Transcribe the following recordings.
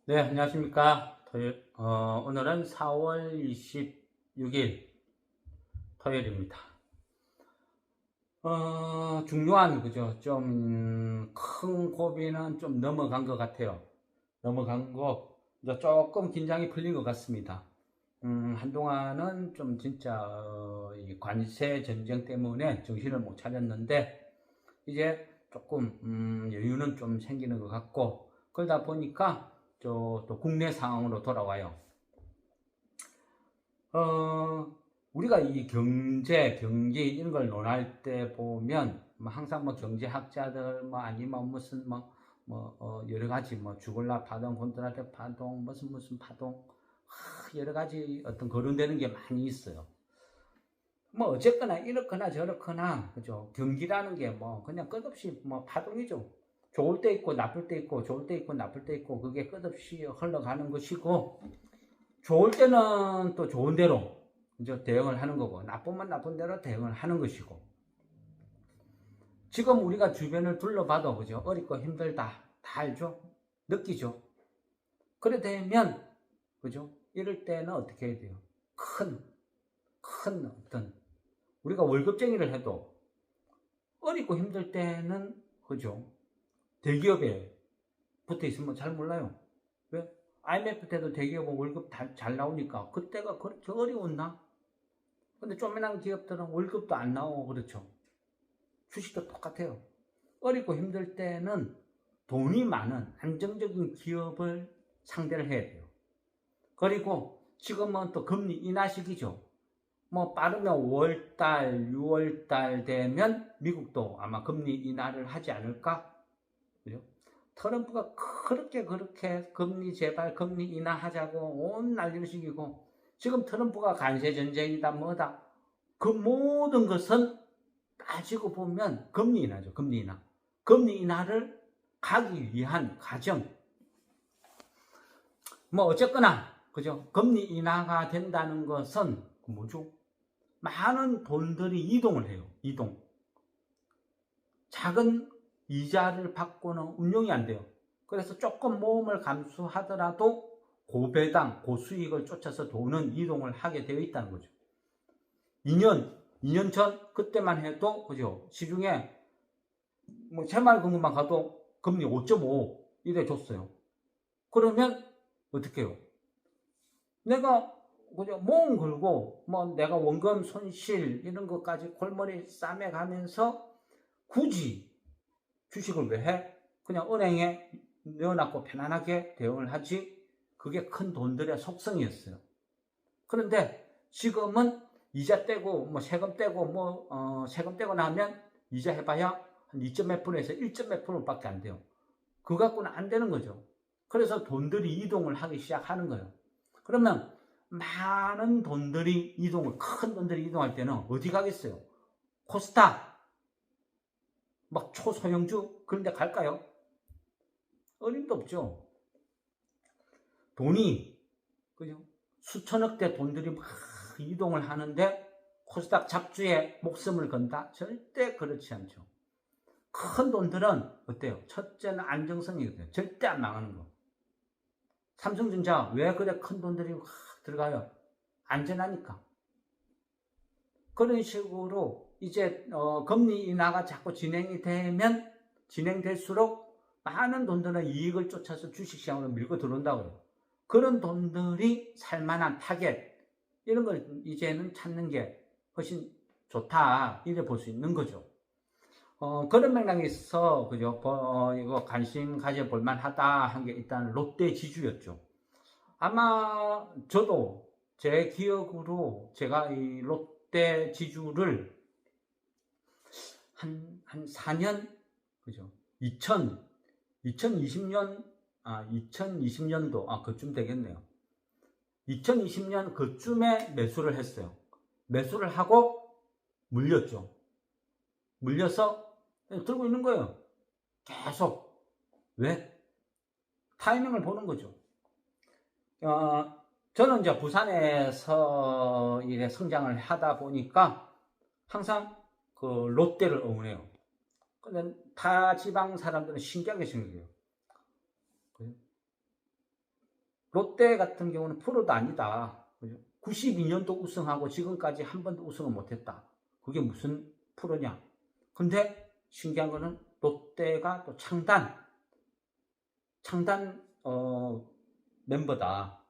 네, 안녕하십니까. 오늘은 4월 26일 토요일입니다. 중요한, 그죠? 좀, 큰 고비는 좀 넘어간 것 같아요. 넘어간 거, 이제 조금 긴장이 풀린 것 같습니다. 한동안은 좀 진짜, 이 관세 전쟁 때문에 정신을 못 차렸는데, 이제 조금, 여유는 좀 생기는 것 같고, 그러다 보니까, 또 국내 상황으로 돌아와요. 어, 우리가 이 경기 이런 걸 논할 때 보면 뭐 항상 뭐 경제학자들 뭐 아니면 무슨 여러 가지 뭐 주글라 파동, 곤드라트 파동, 무슨 파동 여러 가지 어떤 거론되는 게 많이 있어요. 뭐 어쨌거나 이렇거나 저렇거나 그죠? 경기라는 게 뭐 그냥 끝없이 뭐 파동이죠. 좋을 때 있고 나쁠 때 있고 좋을 때 있고 나쁠 때 있고 그게 끝없이 흘러가는 것이고 좋을 때는 또 좋은 대로 이제 대응을 하는 거고 나쁘면 나쁜 대로 대응을 하는 것이고 지금 우리가 주변을 둘러봐도 그죠 어렵고 힘들다 다 알죠 느끼죠 그래 되면 그죠 이럴 때는 어떻게 해야 돼요 큰 어떤 우리가 월급쟁이를 해도 어렵고 힘들 때는 그죠 대기업에 붙어 있으면 잘 몰라요 왜 IMF 때도 대기업은 월급 잘 나오니까 그때가 그렇게 어려웠나 근데 쪼매난 기업들은 월급도 안 나오고 그렇죠. 주식도 똑같아요. 어렵고 힘들 때는 돈이 많은 안정적인 기업을 상대를 해야 돼요. 그리고 지금은 또 금리 인하 시기죠. 뭐 빠르면 5월달, 6월달 되면 미국도 아마 금리 인하를 하지 않을까? 그죠? 트럼프가 그렇게 금리 제발 금리 인하하자고 온 난리를 시키고 지금 트럼프가 관세 전쟁이다 뭐다 그 모든 것은 따지고 보면 금리 인하죠. 금리 인하. 금리 인하를 가기 위한 과정. 뭐 어쨌거나 그죠? 금리 인하가 된다는 것은 뭐죠? 많은 돈들이 이동을 해요. 이동. 작은 이자를 받고는 운용이 안 돼요. 그래서 조금 모험을 감수하더라도 고배당, 고수익을 쫓아서 돈은 이동을 하게 되어 있다는 거죠. 2년 전 그때만 해도 그죠? 시중에 뭐 새마을금고만 가도 금리 5.5 이래 줬어요. 그러면 어떻게 해요? 내가 그죠? 모험 걸고 뭐 내가 원금 손실 이런 것까지 골머리 싸매 가면서 굳이 주식을 왜 해? 그냥 은행에 넣어놨고 편안하게 대응을 하지. 그게 큰 돈들의 속성이었어요. 그런데 지금은 이자 떼고 뭐 세금 떼고 세금 떼고 나면 이자 해봐야 한 2점 몇 프로에서 1점 몇 프로밖에 안 돼요. 그거 갖고는 안 되는 거죠. 그래서 돈들이 이동을 하기 시작하는 거예요. 그러면 많은 돈들이 큰 돈들이 이동할 때는 어디 가겠어요? 코스닥, 막 초소형주 그런 데 갈까요? 어림도 없죠. 돈이 그죠? 수천억대 돈들이 막 이동을 하는데 코스닥 잡주에 목숨을 건다? 절대 그렇지 않죠. 큰 돈들은 어때요? 첫째는 안정성이거든요. 절대 안 망하는 거. 삼성전자 왜 그래 큰 돈들이 확 들어가요? 안전하니까. 그런 식으로 이제 금리 인하가 자꾸 진행될수록 많은 돈들은 이익을 쫓아서 주식시장으로 밀고 들어온다고요. 그런 돈들이 살만한 타겟 이런 걸 이제는 찾는 게 훨씬 좋다 이래 볼 수 있는 거죠. 그런 맥락에서 그죠? 이거 관심 가져볼 만하다 한 게 일단 롯데 지주였죠. 아마 저도 제 기억으로 제가 이 롯데 지주를 한 4년 그죠? 2020년 2020년도 그쯤 되겠네요. 2020년 그쯤에 매수를 했어요. 매수를 하고 물렸죠. 물려서 들고 있는 거예요. 계속. 왜? 타이밍을 보는 거죠. 저는 이제 부산에서 이래 성장을 하다 보니까 항상 그 롯데를 응원해요. 근데 타 지방 사람들은 신기하게 생겨요. 롯데 같은 경우는 프로도 아니다. 92년도 우승하고 지금까지 한 번도 우승을 못했다. 그게 무슨 프로냐? 근데 신기한 거는 롯데가 또 창단 멤버다.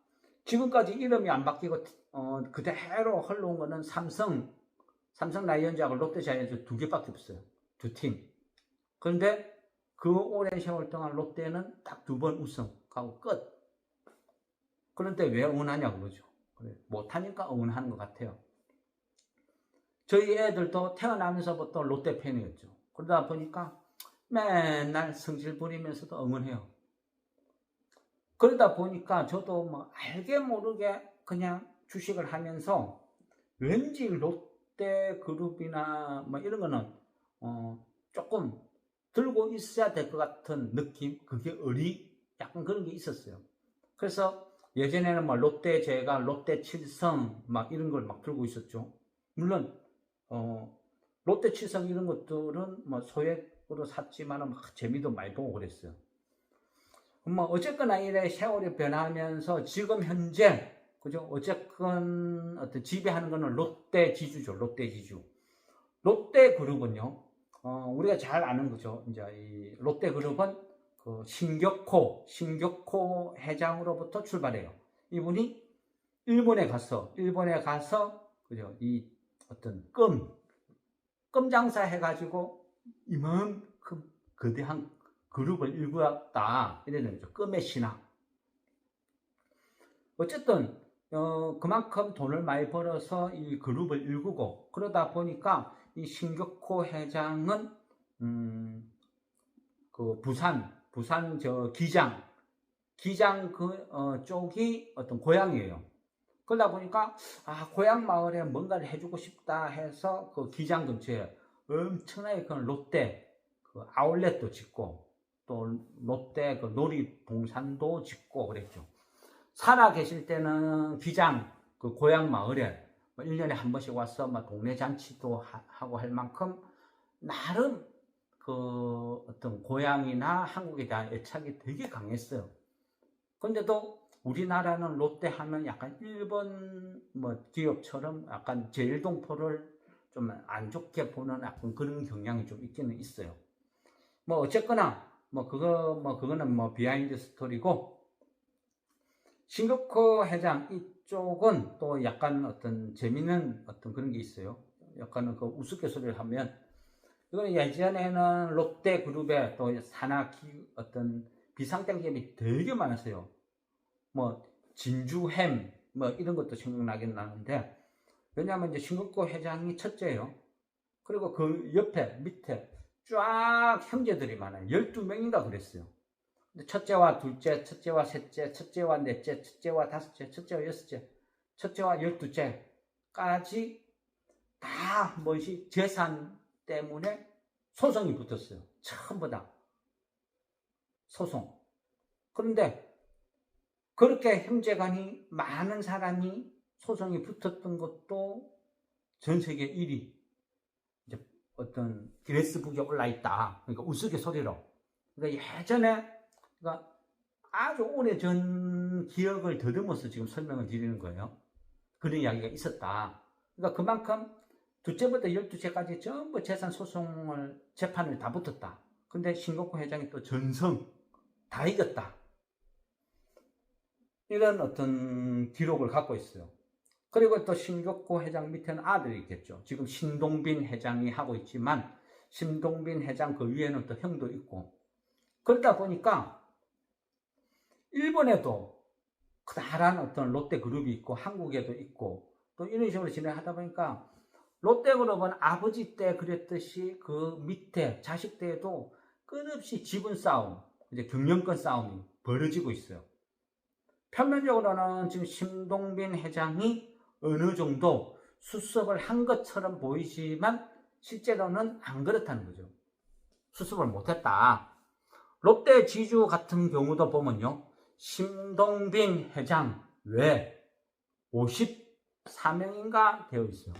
지금까지 이름이 안 바뀌고 그대로 흘러온 거는 삼성 라이온즈하고 롯데 자이언츠 두 개밖에 없어요. 두 팀. 그런데 그 오랜 세월 동안 롯데는 딱 두 번 우승하고 끝. 그런데 왜 응원하냐고 그러죠. 못하니까 응원하는 것 같아요. 저희 애들도 태어나면서부터 롯데 팬이었죠. 그러다 보니까 맨날 성질 부리면서도 응원해요. 그러다 보니까 저도 뭐 알게 모르게 그냥 주식을 하면서 왠지 롯데 그룹이나 뭐 이런 거는 조금 들고 있어야 될 것 같은 느낌, 그게 약간 그런 게 있었어요. 그래서 예전에는 뭐 롯데 제가 롯데 칠성 막 이런 걸 막 들고 있었죠. 물론 롯데 칠성 이런 것들은 뭐 소액으로 샀지만은 막 재미도 많이 보고 그랬어요. 뭐 어쨌거나 이래 세월이 변하면서 지금 현재 그죠? 어쨌건 어떤 지배하는 거는 롯데 지주죠. 롯데 지주. 롯데 그룹은요. 우리가 잘 아는 거죠. 이제 이 롯데 그룹은 그 신격호 회장으로부터 출발해요. 이분이 일본에 가서 그죠? 이 어떤 껌 장사 해가지고 이만큼 거대한 그룹을 일구었다. 이래는 거죠. 껌의 신화. 어쨌든 그만큼 돈을 많이 벌어서 이 그룹을 일구고 그러다 보니까 이 신격호 회장은 그 부산 저 기장 쪽이 어떤 고향이에요. 그러다 보니까 고향 마을에 뭔가를 해주고 싶다 해서 그 기장 근처에 엄청나게 큰 롯데 그 아울렛도 짓고 또 롯데 그 놀이동산도 짓고 그랬죠. 살아 계실 때는 기장 그 고향 마을에 1년에 한 번씩 와서 막 동네 잔치도 하고 할 만큼 나름 그 어떤 고향이나 한국에 대한 애착이 되게 강했어요. 근데도 우리나라는 롯데 하면 약간 일본 뭐 기업처럼 약간 제일동포를 좀 안 좋게 보는 약간 그런 경향이 좀 있기는 있어요. 뭐 어쨌거나 그거는 뭐 비하인드 스토리고, 싱가포르 회장 이쪽은 또 약간 어떤 재밌는 어떤 그런 게 있어요. 약간은 그 우스갯소리를 하면, 이거는 예전에는 롯데 그룹에 또 산하 어떤 비상장 기업이 되게 많았어요. 뭐 진주햄 뭐 이런 것도 생각나긴 나는데, 왜냐하면 이제 싱가포르 회장이 첫째예요. 그리고 그 옆에 밑에 쫙 형제들이 많아요. 12명인가 그랬어요. 첫째와 둘째, 첫째와 셋째, 첫째와 넷째, 첫째와 다섯째, 첫째와 여섯째, 첫째와 12째까지 다 뭐지 재산 때문에 소송이 붙었어요. 전부 다 소송. 그런데 그렇게 형제간이 많은 사람이 소송이 붙었던 것도 전 세계 1위. 이제 어떤 기네스북에 올라 있다. 그러니까 우스갯소리로. 그러니까 예전에, 그러니까 아주 오래전 기억을 더듬어서 지금 설명을 드리는 거예요. 그런 이야기가 있었다. 그러니까 그만큼 둘째부터 12째까지 전부 재산 재판을 다 붙었다. 근데 싱가포르 회장이 또 전성 다 이겼다. 이런 어떤 기록을 갖고 있어요. 그리고 또 싱가포르 회장 밑에는 아들이 있겠죠. 지금 신동빈 회장이 하고 있지만 신동빈 회장 그 위에는 또 형도 있고, 그러다 보니까 일본에도 커다란 어떤 롯데 그룹이 있고 한국에도 있고 또 이런 식으로 진행하다 보니까 롯데 그룹은 아버지 때 그랬듯이 그 밑에 자식 때에도 끝없이 지분 싸움, 이제 경영권 싸움이 벌어지고 있어요. 표면적으로는 지금 신동빈 회장이 어느 정도 수습을 한 것처럼 보이지만 실제로는 안 그렇다는 거죠. 수습을 못했다. 롯데 지주 같은 경우도 보면요, 신동빈 회장 외 54명인가 되어 있어요.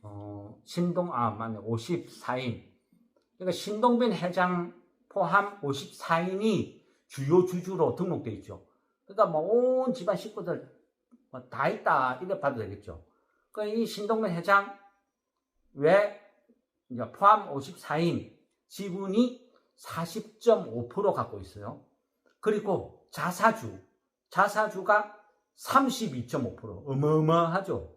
맞네. 54인. 그러니까 신동빈 회장 포함 54인이 주요 주주로 등록되어 있죠. 그러니까 뭐 온 집안 식구들 뭐다 있다 이래 봐도 되겠죠. 그러니까 이 신동빈 회장 왜 이제 포함 54인 지분이 40.5% 갖고 있어요. 그리고 자사주가 32.5%. 어마어마하죠.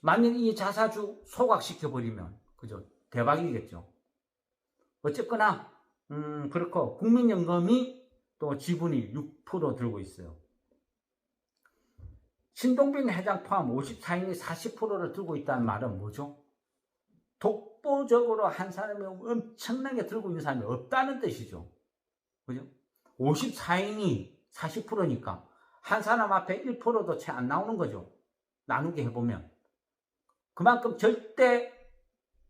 만약 이 자사주 소각시켜버리면, 그죠? 대박이겠죠. 어쨌거나, 그렇고, 국민연금이 또 지분이 6% 들고 있어요. 신동빈 회장 포함 54인이 40%를 들고 있다는 말은 뭐죠? 독보적으로 한 사람이 엄청나게 들고 있는 사람이 없다는 뜻이죠. 그죠? 54인이 40%니까 한 사람 앞에 1%도 채 안 나오는 거죠. 나누게 해보면. 그만큼 절대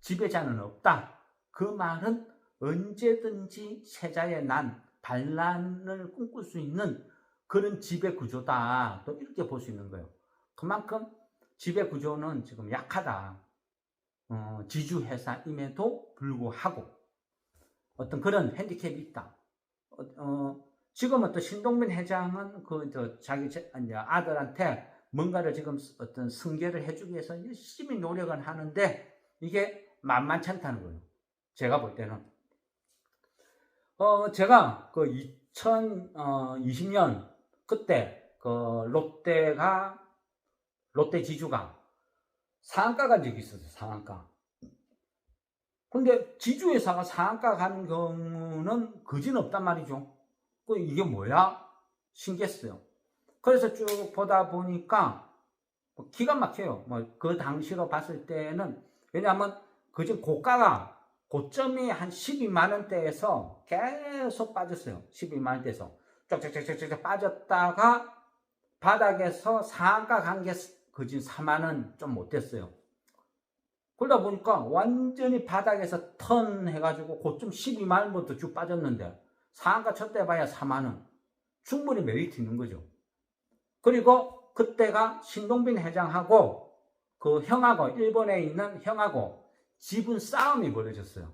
지배자는 없다. 그 말은 언제든지 세자의 반란을 꿈꿀 수 있는 그런 지배 구조다. 또 이렇게 볼 수 있는 거예요. 그만큼 지배 구조는 지금 약하다. 지주회사임에도 불구하고 어떤 그런 핸디캡이 있다. 지금은 또 신동빈 회장은 자기 아들한테 뭔가를 지금 어떤 승계를 해주기 위해서 열심히 노력을 하는데 이게 만만치 않다는 거예요. 제가 볼 때는. 제가 그 2020년 그때 그 롯데 지주가 상한가 간 적이 있었어요. 상한가. 근데 지주회사가 상한가 가는 경우는 거진 없단 말이죠. 이게 뭐야? 신기했어요. 그래서 쭉 보다 보니까 기가 막혀요. 그 당시로 봤을 때는, 왜냐하면 그중 고점이 한 12만 원대에서 계속 빠졌어요. 12만 원대에서 쫙쫙쫙쫙 빠졌다가 바닥에서 상한가 간 게 그진 4만 원 좀 못 됐어요. 그러다 보니까 완전히 바닥에서 턴 해가지고 고점 12만 원부터 쭉 빠졌는데 상한가 쳤대 봐야 4만 원. 충분히 메리트 있는 거죠. 그리고 그때가 신동빈 회장하고 그 형하고, 일본에 있는 형하고 지분 싸움이 벌어졌어요.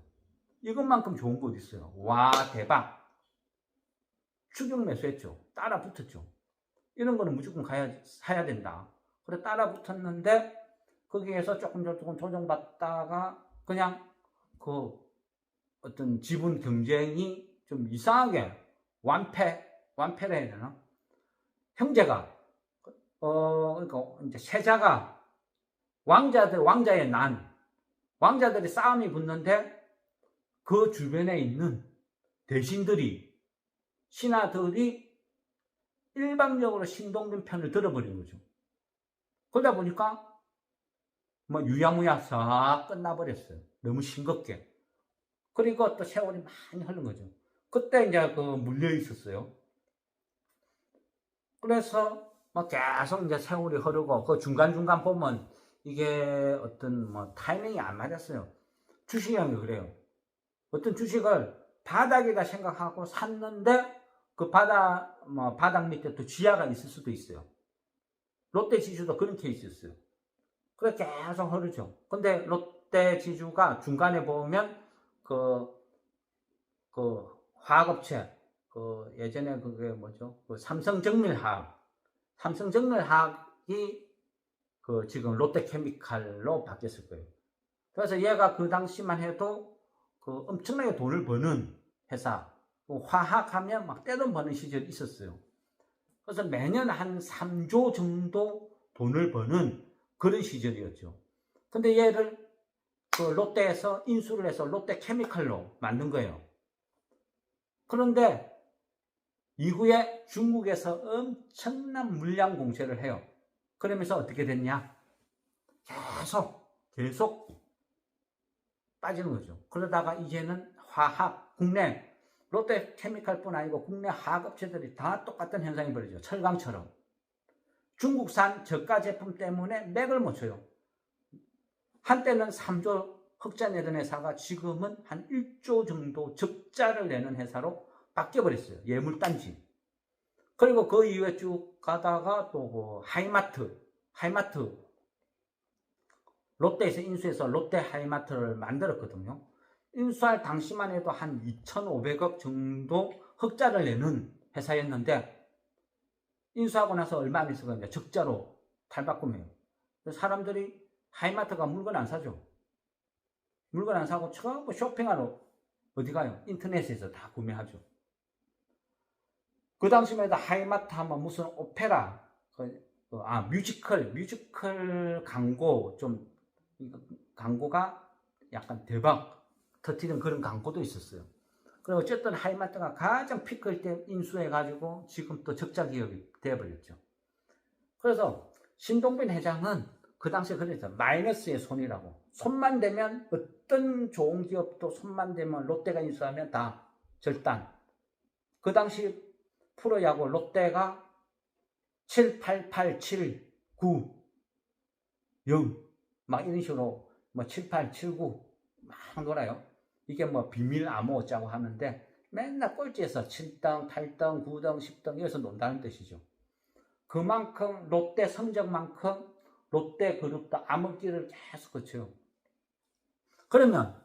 이것만큼 좋은 거 어디 있어요? 와, 대박. 추격 매수했죠. 따라 붙었죠. 이런 거는 무조건 사야 된다. 그래 따라 붙었는데 거기에서 조금 조정받다가 그냥 그 어떤 지분 경쟁이 좀 이상하게 완패를 해야 되나? 형제가 그러니까 이제 세자가 왕자들이 싸움이 붙는데 그 주변에 있는 대신들이, 신하들이 일방적으로 신동빈 편을 들어버린 거죠. 그러다 보니까 유야무야 싹 끝나버렸어요. 너무 싱겁게. 그리고 또 세월이 많이 흐른 거죠. 그때 이제 물려 있었어요. 그래서 계속 이제 세월이 흐르고 그 중간중간 보면 이게 어떤 타이밍이 안 맞았어요. 주식이라는 게 그래요. 어떤 주식을 바닥이다 생각하고 샀는데 그 바닥 밑에 또 지하가 있을 수도 있어요. 롯데 지주도 그런 케이스였어요. 그래 계속 흐르죠. 근데 롯데 지주가 중간에 보면 그 화학업체, 예전에 그게 뭐죠? 삼성정밀화학이 지금 롯데케미칼로 바뀌었을 거예요. 그래서 얘가 그 당시만 해도 엄청나게 돈을 버는 회사, 화학하면 막 떼돈 버는 시절이 있었어요. 그래서 매년 한 3조 정도 돈을 버는 그런 시절이었죠. 근데 얘를 롯데에서 인수를 해서 롯데케미칼로 만든 거예요. 그런데 이후에 중국에서 엄청난 물량 공세를 해요. 그러면서 어떻게 됐냐? 계속 빠지는 거죠. 그러다가 이제는 국내 롯데케미칼뿐 아니고 국내 화학업체들이 다 똑같은 현상이 벌어져요. 철강처럼. 중국산 저가 제품 때문에 맥을 못 쳐요. 한때는 3조 흑자 내던 회사가 지금은 한 1조 정도 적자를 내는 회사로 바뀌어버렸어요. 예물단지. 그리고 그 이후에 쭉 가다가 또 하이마트, 롯데에서 인수해서 롯데 하이마트를 만들었거든요. 인수할 당시만 해도 한 2,500억 정도 흑자를 내는 회사였는데 인수하고 나서 얼마 안 있어가 이제 적자로 탈바꿈해요. 사람들이 하이마트가 물건 안 사죠. 물건 안 사고 전부 쇼핑하러 어디 가요? 인터넷에서 다 구매하죠. 그 당시만 해도 하이마트 하면 무슨 오페라, 뮤지컬 광고, 광고가 약간 대박 터뜨리는 그런 광고도 있었어요. 그리고 어쨌든 하이마트가 가장 피크일 때 인수해가지고 지금 또 적자 기업이 되어버렸죠. 그래서 신동빈 회장은 그 당시에 그랬죠. 마이너스의 손이라고. 손만 대면 어떤 좋은 기업도 손만 대면 롯데가 인수하면 다 절단. 그 당시 프로야구 롯데가 7, 8, 8, 7, 9, 0 막 이런 식으로 뭐 7, 8, 7, 9 막 놀아요. 이게 뭐 비밀 암호 어쩌고 하는데 맨날 꼴찌에서 7등, 8등, 9등, 10등 여기서 논다는 뜻이죠. 그만큼 롯데 성적만큼 롯데 그룹도 암흑기를 계속 거쳐요. 그러면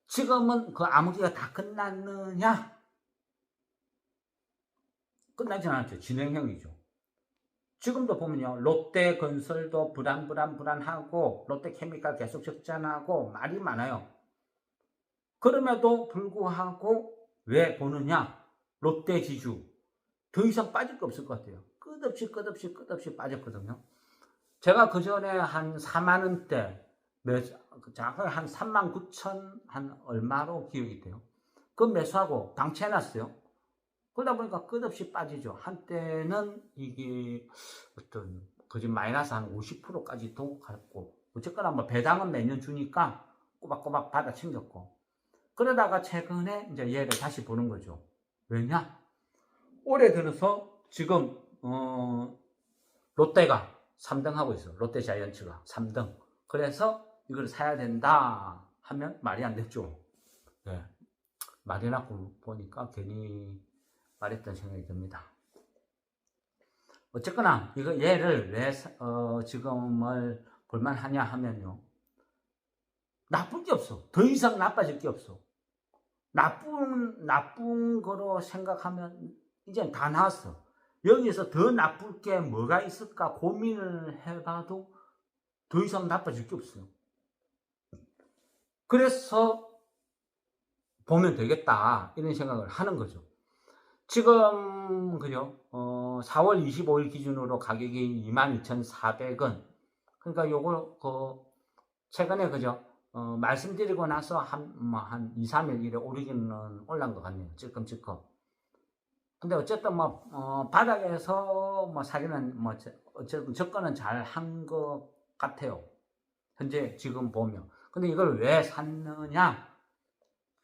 지금은 그 암흑기가 다 끝났느냐? 끝나진 않았죠. 진행형이죠. 지금도 보면요. 롯데건설도 불안하고 롯데케미칼 계속 적자나고 말이 많아요. 그럼에도 불구하고 왜 보느냐? 롯데지주 더 이상 빠질 게 없을 것 같아요. 끝없이 빠졌거든요. 제가 그 전에 한 4만 원대, 한 3만 9천 한 얼마로 기억이 돼요. 그 매수하고 방치해놨어요. 그러다 보니까 끝없이 빠지죠. 한때는 이게 어떤 거짓 마이너스 한 50%까지도 갔고, 어쨌거나 뭐 배당은 매년 주니까 꼬박꼬박 받아 챙겼고, 그러다가 최근에 이제 얘를 다시 보는 거죠. 왜냐? 올해 들어서 지금 롯데가 3등 하고 있어. 롯데자이언츠가 3등. 그래서 이걸 사야 된다 하면 말이 안 됐죠. 네. 말이라고 보니까 괜히 말했던 생각이 듭니다. 어쨌거나 이거 얘를 왜 지금을 볼만하냐 하면요. 나쁠 게 없어. 더 이상 나빠질 게 없어. 나쁜 거로 생각하면 이제 다 나왔어. 여기서 더 나쁠 게 뭐가 있을까 고민을 해봐도 더 이상 나빠질 게 없어요. 그래서 보면 되겠다 이런 생각을 하는 거죠. 지금 그죠? 4월 25일 기준으로 가격이 22,400원. 그러니까 요걸 최근에 그죠? 말씀드리고 나서 한 2, 3일 이래 오르기는 올란 것 같네요. 찔끔찔끔. 근데 어쨌든 바닥에서 사기는 어쨌든 접근은 잘 한 것 같아요. 현재 지금 보면. 근데 이걸 왜 샀느냐?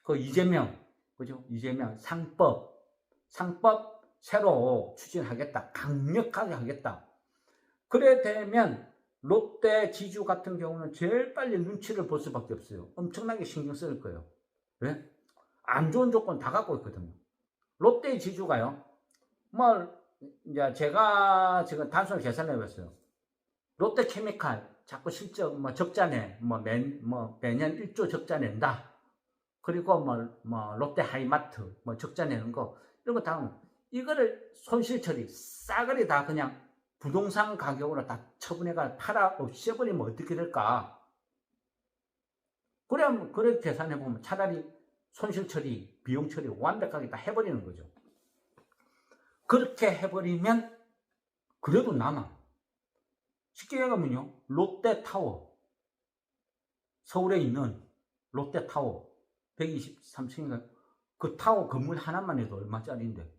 그 이재명, 그죠? 이재명 상법 새로 추진하겠다. 강력하게 하겠다. 그래 되면 롯데 지주 같은 경우는 제일 빨리 눈치를 볼 수밖에 없어요. 엄청나게 신경 쓸 거예요. 왜? 안 좋은 조건 다 갖고 있거든요. 롯데 지주가요. 이제 제가 지금 단순 계산해 봤어요. 롯데 케미칼 자꾸 실적 적자내 매년 1조 적자 낸다. 그리고 롯데 하이마트 적자 내는 거 이런 거 다 이거를 손실 처리 싸그리 다 그냥 부동산 가격으로 다 처분해가 팔아 없애버리면 어떻게 될까? 그렇게 계산해 보면 차라리 손실 처리, 비용 처리 완벽하게 다 해버리는 거죠. 그렇게 해버리면 그래도 남아. 쉽게 얘기하면요. 롯데타워, 서울에 있는 롯데타워 123층인가요? 그 타워 건물 하나만 해도 얼마짜리인데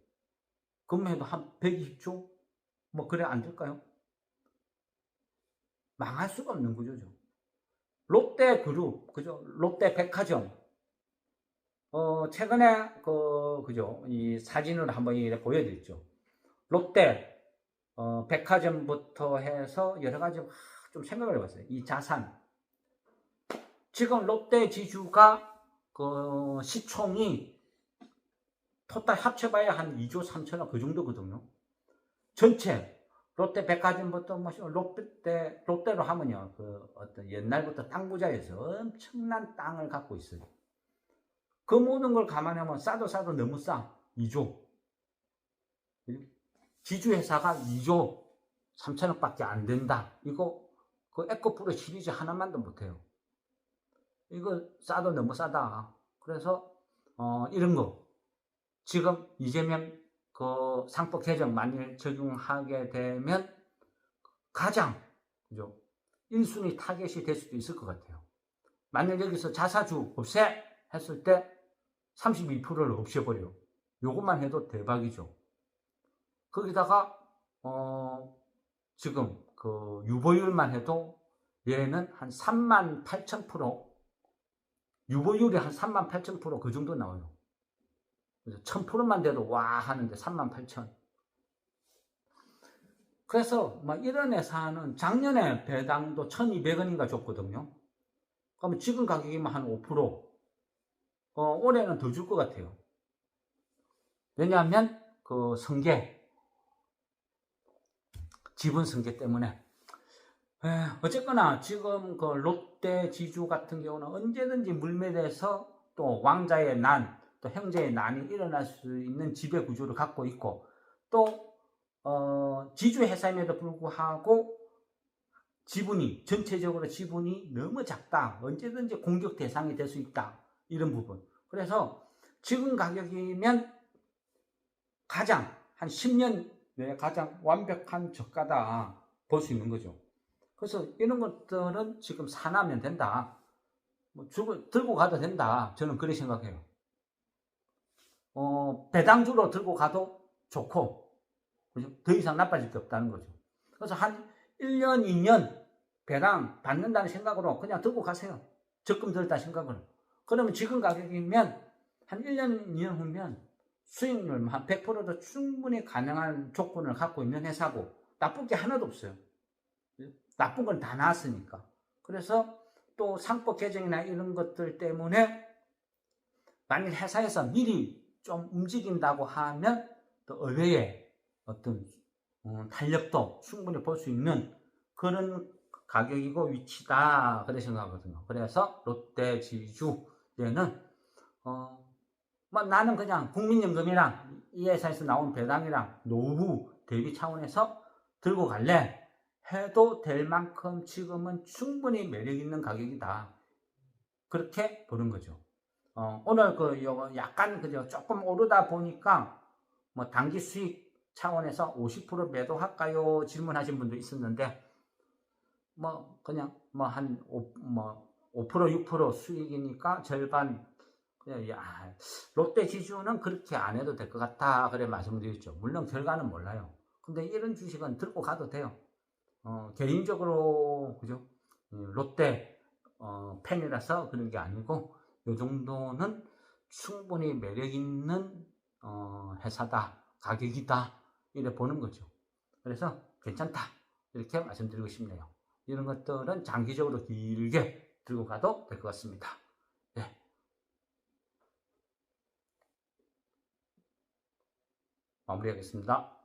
그럼 해도 한 120조? 그래 안 될까요? 망할 수가 없는 구조죠. 롯데그룹, 그죠? 롯데백화점. 최근에 그죠? 이 사진을 한번 보여드렸죠. 롯데 백화점부터 해서 여러 가지 좀 생각을 해봤어요. 이 자산. 지금 롯데 지주가 시총이 토탈 합쳐봐야 한 2조 3천억 그 정도거든요. 전체 롯데 백화점부터 롯데로 하면요. 어떤 옛날부터 땅 부자에서 엄청난 땅을 갖고 있어요. 그 모든 걸 감안하면 싸도 너무 싸. 2조. 지주회사가 2조 3천억밖에 안 된다. 이거 그 에코프로 시리즈 하나만도 못해요. 이거 싸도 너무 싸다. 그래서 이런 거 지금 이재명 그 상법 개정 만일 적용하게 되면 가장 그죠? 1순위 타겟이 될 수도 있을 것 같아요. 만약 여기서 자사주 없애 했을 때 32%를 없애버려. 요것만 해도 대박이죠. 거기다가 지금 그 유보율만 해도 얘는 한 38,000%, 유보율이 한 38,000% 그 정도 나와요. 그래서 1000%만 돼도 와 하는데 38,000. 그래서 막 이런 회사는 작년에 배당도 1,200원인가 줬거든요. 그러면 지금 가격이면 한 5%. 올해는 더 줄 것 같아요. 왜냐하면 그 승계, 지분 승계 때문에. 어쨌거나 지금 그 롯데 지주 같은 경우는 언제든지 물매돼서 또 왕자의 난, 또 형제의 난이 일어날 수 있는 지배 구조를 갖고 있고, 또 지주 회사임에도 불구하고 지분이, 전체적으로 지분이 너무 작다. 언제든지 공격 대상이 될 수 있다. 이런 부분. 그래서 지금 가격이면 가장 한 10년 내에 가장 완벽한 저가다 볼 수 있는 거죠. 그래서 이런 것들은 지금 사나면 된다. 들고 가도 된다. 저는 그렇게 생각해요. 배당주로 들고 가도 좋고, 그죠? 더 이상 나빠질 게 없다는 거죠. 그래서 한 1년, 2년 배당 받는다는 생각으로 그냥 들고 가세요. 적금 들었다 생각으로. 그러면 지금 가격이면 한 1년, 2년 후면 수익률 한 100%도 충분히 가능한 조건을 갖고 있는 회사고, 나쁜 게 하나도 없어요. 나쁜 건 다 나왔으니까. 그래서 또 상법 개정이나 이런 것들 때문에 만일 회사에서 미리 좀 움직인다고 하면 또 의외의 어떤 탄력도 충분히 볼 수 있는 그런 가격이고 위치다 그렇게 생각하거든요. 그래서 롯데 지주에는 나는 그냥 국민연금이랑 이 회사에서 나온 배당이랑 노후 대비 차원에서 들고 갈래 해도 될 만큼 지금은 충분히 매력 있는 가격이다. 그렇게 보는 거죠. 오늘 약간 그죠 조금 오르다 보니까 뭐 단기 수익 차원에서 50% 매도할까요? 질문하신 분도 있었는데 그냥 한 5% 6% 수익이니까 절반 롯데 지주는 그렇게 안 해도 될 것 같다 그래 말씀드렸죠. 물론 결과는 몰라요. 근데 이런 주식은 들고 가도 돼요. 개인적으로 그죠? 롯데 팬이라서 그런 게 아니고 이 정도는 충분히 매력 있는 회사다, 가격이다 이렇게 보는 거죠. 그래서 괜찮다 이렇게 말씀드리고 싶네요. 이런 것들은 장기적으로 길게 들고 가도 될 것 같습니다. 네. 마무리하겠습니다.